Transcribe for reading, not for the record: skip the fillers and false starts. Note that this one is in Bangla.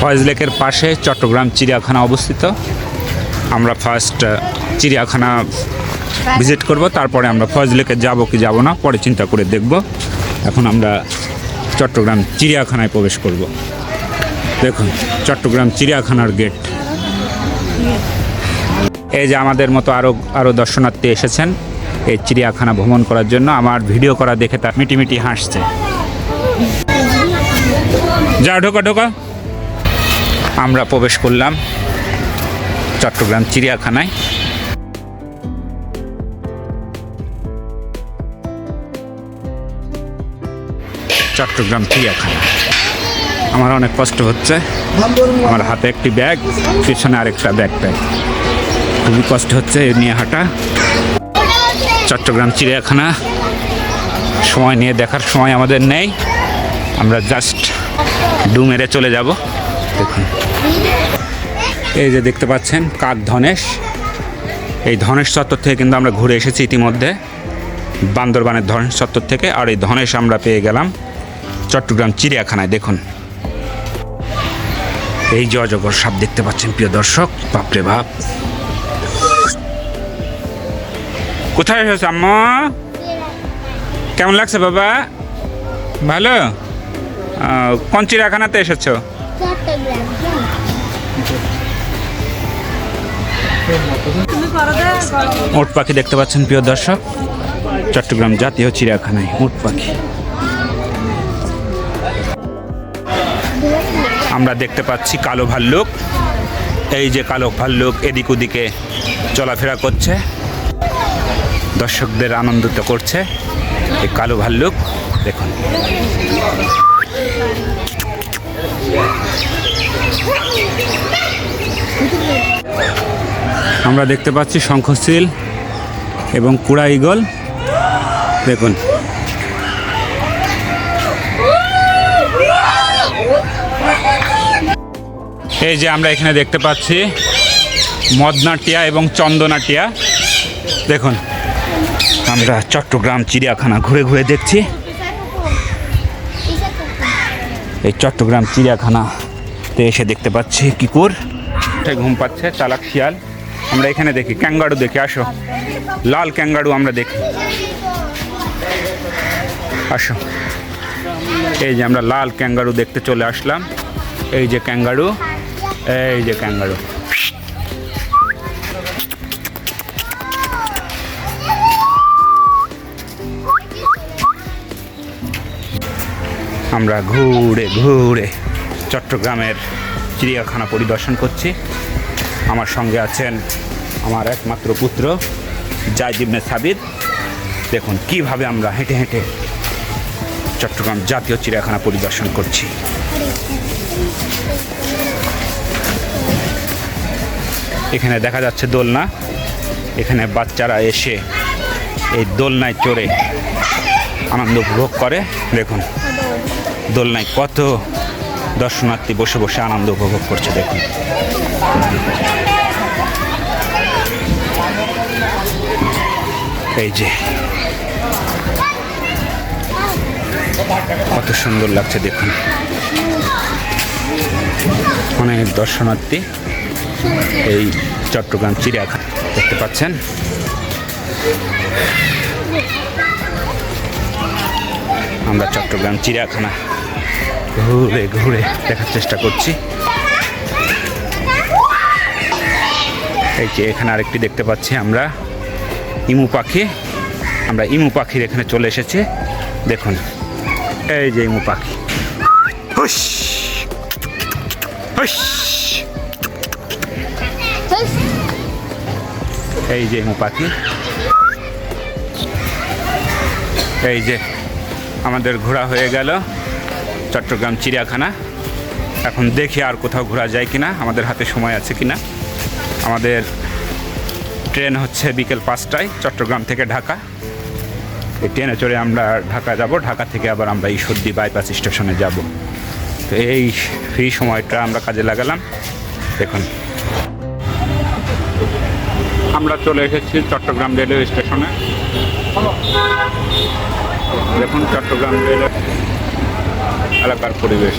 ফয়েজ লেকের পাশে চট্টগ্রাম চিড়িয়াখানা অবস্থিত। আমরা ফার্স্ট চিড়িয়াখানা ভিজিট করব, তারপরে আমরা ফয়েজ লেকে যাব কি যাব না পরে চিন্তা করে দেখব। এখন আমরা চট্টগ্রাম চিড়িয়াখানায় প্রবেশ করব। দেখুন চট্টগ্রাম চিড়িয়াখানার গেট। এই যে আমাদের মতো আরও দর্শনার্থী এসেছেন এই চিড়িয়াখানা ভ্রমণ করার জন্য। আমার ভিডিও করা দেখে তার মিটিমিটি হাসছে। যা ঢোকা ঢোকা। আমরা প্রবেশ করলাম চট্টগ্রাম চিড়িয়াখানায়। চট্টগ্রাম চিড়িয়াখানা। আমার অনেক কষ্ট হচ্ছে, আমার হাতে একটি ব্যাগ, পিছনে আরেকটা ব্যাকপ্যাক, খুবই কষ্ট হচ্ছে এ নিয়ে হাঁটা। চট্টগ্রাম চিড়িয়াখানা সময় নিয়ে দেখার সময় আমাদের নেই, আমরা জাস্ট ডু মেরে চলে যাব। দেখুন এই যে দেখতে পাচ্ছেন কাক ধনেশ, এই ধনেশ চত্বর থেকে কিন্তু আমরা ঘুরে এসেছি ইতিমধ্যে, বান্দরবানের ধনেশ চত্বর থেকে। আর এই ধনেশ আমরা পেয়ে গেলাম চট্টগ্রাম চিড়িয়াখানায়। দেখুন এই যে অজগর সাপ দেখতে পাচ্ছেন প্রিয় দর্শক, বাপরে বাপ। কোথায় এসেছো আম্মা? কেমন লাগছে বাবা? ভালো। কোন চিড়িয়াখানাতে এসেছো? উট পাখি দেখতে পাচ্ছেন প্রিয় দর্শক, চট্টগ্রাম জাতীয় চিড়িয়াখানায় উট পাখি। আমরা দেখতে পাচ্ছি কালো ভাল্লুক। এই যে কালো ভাল্লুক এদিক ওদিকে চলাফেরা করছে, দর্শকদের আনন্দিত করছে এই কালো ভাল্লুক। দেখুন আমরা দেখতে পাচ্ছি শঙ্খচিল এবং কুড়া ঈগল। দেখুন এই যে আমরা এখানে দেখতে পাচ্ছি মদনা টিয়া এবং চন্দনা টিয়া। দেখুন আমরা চট্টগ্রাম চিড়িয়াখানা ঘুরে ঘুরে দেখছি। এই চট্টগ্রাম চিড়িয়াখানাতে এসে দেখতে পাচ্ছি কিকুর ঘুম পাচ্ছে, চালাক শিয়াল। আমরা এখানে দেখি ক্যাঙ্গারু, দেখি আসো, লাল ক্যাঙ্গারু আমরা দেখি, আসো। এই যে আমরা লাল ক্যাঙ্গারু দেখতে চলে আসলাম। এই যে ক্যাঙ্গারু, এই যে ক্যাঙ্গারু। আমরা ঘুরে ঘুরে চট্টগ্রামের চিড়িয়াখানা পরিদর্শন করছি। আমার সঙ্গে আছেন আমার একমাত্র পুত্র জায়েদ ইবনে সাবিত। দেখুন কিভাবে আমরা হেঁটে হেঁটে চট্টগ্রাম জাতীয় চিড়িয়াখানা পরিদর্শন করছি। এখানে দেখা যাচ্ছে দোলনা, এখানে বাচ্চারা এসে এই দোলনায় চড়ে আনন্দ উপভোগ করে। দেখুন দোলনায় কত দর্শনার্থী বসে বসে আনন্দ উপভোগ করছে। দেখুন এই যে কত সুন্দর লাগছে, দেখুন অনেক দর্শনার্থী এই চট্টগ্রাম চিড়িয়াখানা দেখতে পাচ্ছেন। আমরা চট্টগ্রাম চিড়িয়াখানা ঘুরে ঘুরে দেখার চেষ্টা করছি। এই যে এখানে আরেকটি দেখতে পাচ্ছি আমরা ইমু পাখি। আমরা ইমু পাখির এখানে চলে এসেছি। দেখুন এই যে ইমু পাখি, হুশ হুশ, এই যে ইমু পাখি। এই যে আমাদের ঘোরা হয়ে গেল চট্টগ্রাম চিড়িয়াখানা। এখন দেখি আর কোথাও ঘোরা যায় কিনা, আমাদের হাতে সময় আছে কিনা। আমাদের ট্রেন হচ্ছে বিকেল 5টায় চট্টগ্রাম থেকে ঢাকা। এই ট্রেনে চড়ে আমরা ঢাকা যাব, ঢাকা থেকে আবার আমরা ঈশ্বরদী বাইপাস স্টেশনে যাব। তো এই ফ্রি সময়টা আমরা কাজে লাগালাম। দেখুন আমরা চলে এসেছি চট্টগ্রাম রেলওয়ে স্টেশনে। দেখুন চট্টগ্রাম রেলওয়ে এলাকার পরিবেশ।